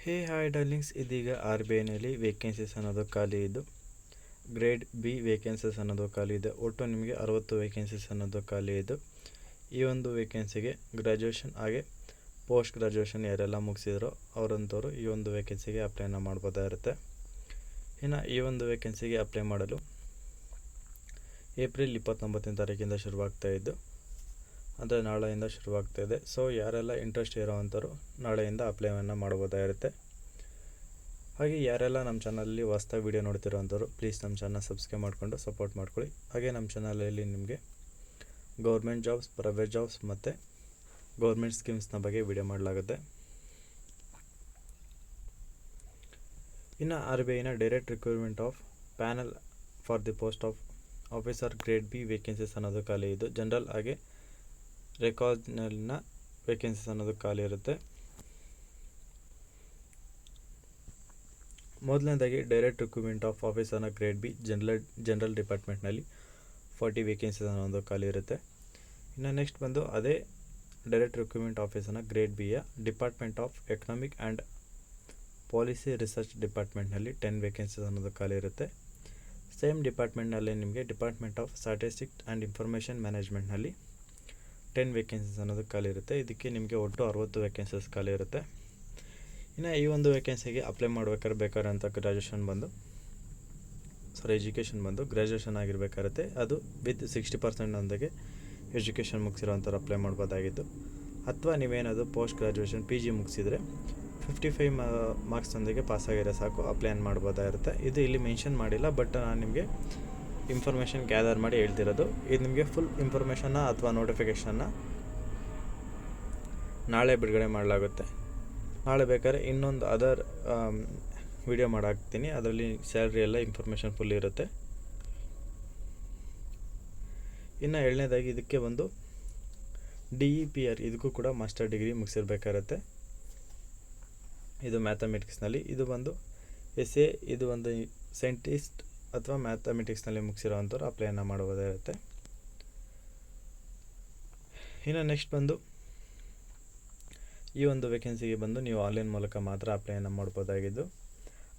ಹೇ hi darlings, ಇದೀಗ RBIನಲ್ಲಿ vacancies ಅನ್ನೋದು ಖಾಲಿ ಇದ್ದು ಗ್ರೇಡ್ ಬಿ ವೇಕೆನ್ಸೀಸ್ ಅನ್ನೋದು ಖಾಲಿ ಇದೆ. ಒಟ್ಟು ನಿಮಗೆ 60 ವೇಕೆನ್ಸೀಸ್ ಅನ್ನೋದು ಖಾಲಿ ಇದ್ದು ಈ ಒಂದು ವೇಕೆನ್ಸಿಗೆ ಗ್ರ್ಯಾಜುಯೇಷನ್ ಹಾಗೆ ಪೋಸ್ಟ್ ಗ್ರ್ಯಾಜುಯೇಷನ್ ಯಾರೆಲ್ಲ ಮುಗಿಸಿದ್ರೋ ಅವರಂಥವ್ರು ಈ ಒಂದು ವೇಕೆನ್ಸಿಗೆ ಅಪ್ಲೈನ ಮಾಡ್ಬೋದಾಗಿರುತ್ತೆ. ಇನ್ನು ಈ ಒಂದು ವೇಕೆನ್ಸಿಗೆ ಅಪ್ಲೈ ಮಾಡಲು ಏಪ್ರಿಲ್ 29ನೇ ತಾರೀಕಿಂದ ಶುರುವಾಗ್ತಾ ಇದ್ದು, ಅಂದರೆ ನಾಳೆಯಿಂದ ಶುರುವಾಗ್ತಾಯಿದೆ. ಸೊ ಯಾರೆಲ್ಲ ಇಂಟ್ರೆಸ್ಟ್ ಇರೋವಂಥವ್ರು ನಾಳೆಯಿಂದ ಅಪ್ಲೈವನ್ನು ಮಾಡ್ಬೋದಾಗಿರುತ್ತೆ. ಹಾಗೆ ಯಾರೆಲ್ಲ ನಮ್ಮ ಚಾನಲಲ್ಲಿ ಹೊಸ್ದಾಗಿ ವೀಡಿಯೋ ನೋಡ್ತಿರೋವಂಥವ್ರು ಪ್ಲೀಸ್ ನಮ್ಮ ಚಾನಲ್ ಸಬ್ಸ್ಕ್ರೈಬ್ ಮಾಡಿಕೊಂಡು ಸಪೋರ್ಟ್ ಮಾಡ್ಕೊಳ್ಳಿ. ಹಾಗೆ ನಮ್ಮ ಚಾನಲಲ್ಲಿ ನಿಮಗೆ ಗೌರ್ಮೆಂಟ್ ಜಾಬ್ಸ್, ಪ್ರೈವೇಟ್ ಜಾಬ್ಸ್ ಮತ್ತು ಗೌರ್ಮೆಂಟ್ ಸ್ಕೀಮ್ಸ್ನ ಬಗ್ಗೆ ವೀಡಿಯೋ ಮಾಡಲಾಗುತ್ತೆ. ಇನ್ನು RBIನ direct recruitment of panel for the post of officer grade B vacancies ಅನ್ನೋದು ಖಾಲಿ ಇದ್ದು ಜನರಲ್ ಹಾಗೆ ರೆಕಾರ್ಡ್ನಲ್ಲಿನ ವೇಕೆನ್ಸೀಸ್ ಅನ್ನೋದು ಖಾಲಿ ಇರುತ್ತೆ. ಮೊದಲನೇದಾಗಿ ಡೈರೆಕ್ಟ್ ರಿಕ್ರೂಟ್ಮೆಂಟ್ ಆಫ್ ಆಫೀಸರ್ನ ಗ್ರೇಡ್ ಬಿ ಜನರಲ್ ಡಿಪಾರ್ಟ್ಮೆಂಟ್ನಲ್ಲಿ 40 ವೇಕೆನ್ಸೀಸ್ ಅನ್ನೋದು ಖಾಲಿ ಇರುತ್ತೆ. ಇನ್ನು ನೆಕ್ಸ್ಟ್ ಬಂದು ಅದೇ ಡೈರೆಕ್ಟ್ ರಿಕ್ರೂಟ್ಮೆಂಟ್ ಆಫೀಸರ್ನ ಗ್ರೇಡ್ ಬಿಯ department of economic and policy research ಡಿಪಾರ್ಟ್ಮೆಂಟ್ನಲ್ಲಿ 10 ವೇಕೆನ್ಸೀಸ್ ಅನ್ನೋದು ಖಾಲಿ ಇರುತ್ತೆ. ಸೇಮ್ ಡಿಪಾರ್ಟ್ಮೆಂಟ್ನಲ್ಲಿ ನಿಮಗೆ department of statistics and information ಮ್ಯಾನೇಜ್ಮೆಂಟ್ನಲ್ಲಿ 10 ವೇಕೆನ್ಸೀಸ್ ಅನ್ನೋದು ಖಾಲಿ ಇರುತ್ತೆ. ಇದಕ್ಕೆ ನಿಮಗೆ ಒಟ್ಟು 60 ವೇಕೆನ್ಸೀಸ್ ಖಾಲಿ ಇರುತ್ತೆ. ಇನ್ನು ಈ ಒಂದು ವೇಕೆನ್ಸಿಗೆ ಅಪ್ಲೈ ಬೇಕಾದಂಥ ಎಜುಕೇಷನ್ ಬಂದು ಗ್ರ್ಯಾಜುಯೇಷನ್ ಆಗಿರಬೇಕಾಗುತ್ತೆ. ಅದು ವಿತ್ 60% ಎಜುಕೇಷನ್ ಮುಗಿಸಿರೋಂಥವ್ರು ಅಪ್ಲೈ ಮಾಡ್ಬೋದಾಗಿದ್ದು, ಅಥವಾ ನೀವೇನಾದರೂ ಪೋಸ್ಟ್ ಗ್ರ್ಯಾಜುಯೇಷನ್ PG ಮುಗಿಸಿದರೆ 55 ಮಾರ್ಕ್ಸ್ನೊಂದಿಗೆ ಪಾಸಾಗಿರೋ ಸಾಕು ಅಪ್ಲೈ ಮಾಡ್ಬೋದಾಗಿರುತ್ತೆ. ಇದು ಇಲ್ಲಿ ಮೆನ್ಷನ್ ಮಾಡಿಲ್ಲ, ಬಟ್ ನಾನು ನಿಮಗೆ ಇನ್ಫಾರ್ಮೇಷನ್ ಗ್ಯಾದರ್ ಮಾಡಿ ಹೇಳ್ತಿರೋದು. ಇದು ನಿಮಗೆ ಫುಲ್ ಇನ್ಫಾರ್ಮೇಷನ್ನ ಅಥವಾ ನೋಟಿಫಿಕೇಷನ್ನ ನಾಳೆ ಬಿಡುಗಡೆ ಮಾಡಲಾಗುತ್ತೆ. ನಾಳೆ ಬೇಕಾದ್ರೆ ಇನ್ನೊಂದು ಅದರ್ ವಿಡಿಯೋ ಮಾಡಾಕ್ತೀನಿ, ಅದರಲ್ಲಿ ಸ್ಯಾಲ್ರಿ ಎಲ್ಲ ಇನ್ಫಾರ್ಮೇಷನ್ ಫುಲ್ ಇರುತ್ತೆ. ಇನ್ನು ಎರಡನೇದಾಗಿ ಇದಕ್ಕೆ ಒಂದು DEPR ಇದಕ್ಕೂ ಕೂಡ ಮಾಸ್ಟರ್ ಡಿಗ್ರಿ ಮುಗಿಸಿರ್ಬೇಕಾಗತ್ತೆ. ಇದು ಮ್ಯಾಥಮೆಟಿಕ್ಸ್ನಲ್ಲಿ, ಇದು ಬಂದು SA, ಇದು ಒಂದು ಸೈಂಟಿಸ್ಟ್ ಅಥವಾ ಮ್ಯಾಥಮೆಟಿಕ್ಸ್ನಲ್ಲಿ ಮುಗಿಸಿರೋವಂಥವ್ರು ಅಪ್ಲೈನ ಮಾಡ್ಬೋದಾಗಿರುತ್ತೆ. ಇನ್ನು ನೆಕ್ಸ್ಟ್ ಬಂದು ಈ ಒಂದು ವೇಕೆನ್ಸಿಗೆ ಬಂದು ನೀವು ಆನ್ಲೈನ್ ಮೂಲಕ ಮಾತ್ರ ಅಪ್ಲೈನ ಮಾಡ್ಬೋದಾಗಿದ್ದು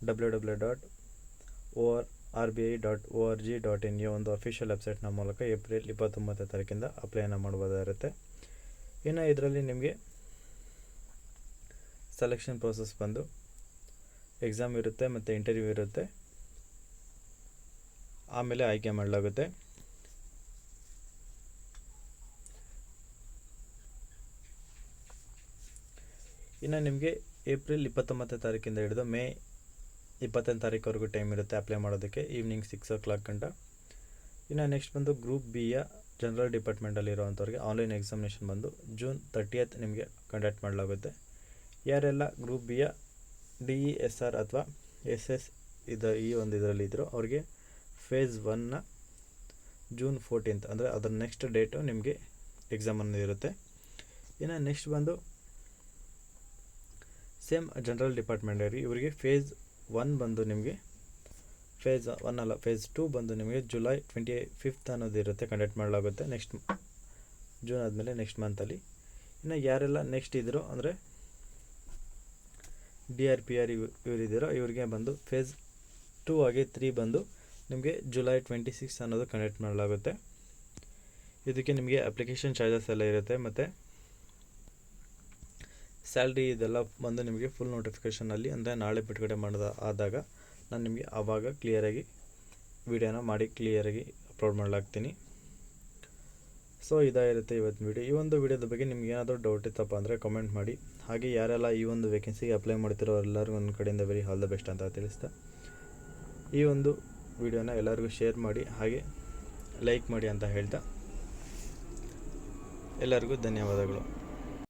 www.rbi.org.in ಈ ಒಂದು ಅಫಿಷಿಯಲ್ ವೆಬ್ಸೈಟ್ನ ಮೂಲಕ ಏಪ್ರಿಲ್ 29ನೇ ತಾರೀಕಿಂದ ಅಪ್ಲೈನ ಮಾಡ್ಬೋದಾಗಿರುತ್ತೆ. ಇನ್ನು ಇದರಲ್ಲಿ ನಿಮಗೆ ಸೆಲೆಕ್ಷನ್ ಪ್ರೋಸೆಸ್ ಬಂದು ಎಕ್ಸಾಮ್ ಇರುತ್ತೆ ಮತ್ತು ಇಂಟರ್ವ್ಯೂ ಇರುತ್ತೆ, ಆಮೇಲೆ ಆಯ್ಕೆ ಮಾಡಲಾಗುತ್ತೆ. ಇನ್ನು ನಿಮಗೆ ಏಪ್ರಿಲ್ 29ನೇ ತಾರೀಕಿಂದ ಹಿಡಿದು ಮೇ 20ನೇ ತಾರೀಕುವರೆಗೂ ಟೈಮ್ ಇರುತ್ತೆ ಅಪ್ಲೈ ಮಾಡೋದಕ್ಕೆ, ಈವ್ನಿಂಗ್ 6 o'clock ಗಂಟ. ಇನ್ನು ನೆಕ್ಸ್ಟ್ ಬಂದು ಗ್ರೂಪ್ ಬಿಯ ಜನರಲ್ ಡಿಪಾರ್ಟ್ಮೆಂಟಲ್ಲಿ ಇರೋವಂಥವ್ರಿಗೆ ಆನ್ಲೈನ್ ಎಕ್ಸಾಮಿನೇಷನ್ ಬಂದು ಜೂನ್ 30th ನಿಮಗೆ ಕಂಡಕ್ಟ್ ಮಾಡಲಾಗುತ್ತೆ. ಯಾರೆಲ್ಲ ಗ್ರೂಪ್ ಬಿಯ DESR ಅಥವಾ SS ಈ ಒಂದು ಇದರಲ್ಲಿ ಇದ್ದರು ಅವ್ರಿಗೆ ಫೇಸ್ 1ನ ಜೂನ್ 14th ಅಂದರೆ ಅದರ ನೆಕ್ಸ್ಟ್ ಡೇಟು ನಿಮಗೆ ಎಕ್ಸಾಮ್ ಅನ್ನೋದು ಇರುತ್ತೆ. ಇನ್ನು ನೆಕ್ಸ್ಟ್ ಬಂದು ಸೇಮ್ ಜನರಲ್ ಡಿಪಾರ್ಟ್ಮೆಂಟ್ ಇವರಿಗೆ ಫೇಸ್ 1 ಬಂದು ನಿಮಗೆ ಫೇಸ್ 2 ಬಂದು ನಿಮಗೆ ಜುಲೈ 25th ಅನ್ನೋದು ಇರುತ್ತೆ, ಕಂಡಕ್ಟ್ ಮಾಡಲಾಗುತ್ತೆ ನೆಕ್ಸ್ಟ್ ಜೂನ್ ಆದಮೇಲೆ ನೆಕ್ಸ್ಟ್ ಮಂತಲ್ಲಿ. ಇನ್ನು ಯಾರೆಲ್ಲ ನೆಕ್ಸ್ಟ್ ಇದ್ದರು ಅಂದರೆ DRPR ಇವರಿದ್ದೀರೋ ಇವರಿಗೆ ಬಂದು ಫೇಸ್ 2 ಆಗಿ 3 ಬಂದು ನಿಮಗೆ ಜುಲೈ 26 ಅನ್ನೋದು ಕಂಡಕ್ಟ್ ಮಾಡಲಾಗುತ್ತೆ. ಇದಕ್ಕೆ ನಿಮಗೆ ಅಪ್ಲಿಕೇಶನ್ ಚಾರ್ಜಸ್ ಎಲ್ಲ ಇರುತ್ತೆ ಮತ್ತು ಸ್ಯಾಲ್ರಿ ಇದೆಲ್ಲ ಬಂದು ನಿಮಗೆ ಫುಲ್ ನೋಟಿಫಿಕೇಷನಲ್ಲಿ ಅಂದರೆ ನಾಳೆ ಬಿಡುಗಡೆ ಆದಾಗ ನಾನು ನಿಮಗೆ ಆವಾಗ ಕ್ಲಿಯರಾಗಿ ವಿಡಿಯೋನ ಮಾಡಿ ಕ್ಲಿಯರಾಗಿ ಅಪ್ಲೋಡ್ ಮಾಡಲಾಗ್ತೀನಿ. ಸೊ ಇದಾಗಿರುತ್ತೆ ಇವತ್ತು ವಿಡಿಯೋ. ಈ ಒಂದು ವಿಡಿಯೋದ ಬಗ್ಗೆ ನಿಮ್ಗೆ ಏನಾದರೂ ಡೌಟ್ ಇತ್ತಪ್ಪ ಅಂದರೆ ಕಮೆಂಟ್ ಮಾಡಿ. ಹಾಗೆ ಯಾರೆಲ್ಲ ಈ ಒಂದು ವೇಕೆನ್ಸಿಗೆ ಅಪ್ಲೈ ಮಾಡ್ತಿರೋ ಎಲ್ಲರಿಗೂ ನನ್ನ ಕಡೆಯಿಂದ ವೆರಿ ಆಲ್ ದ ಬೆಸ್ಟ್ ಅಂತ ತಿಳಿಸ್ತಾ ಈ ಒಂದು ವಿಡಿಯೋನ ಎಲ್ಲರಿಗೂ ಶೇರ್ ಮಾಡಿ ಹಾಗೆ ಲೈಕ್ ಮಾಡಿ ಅಂತ ಹೇಳ್ತಾ ಎಲ್ಲರಿಗೂ ಧನ್ಯವಾದಗಳು.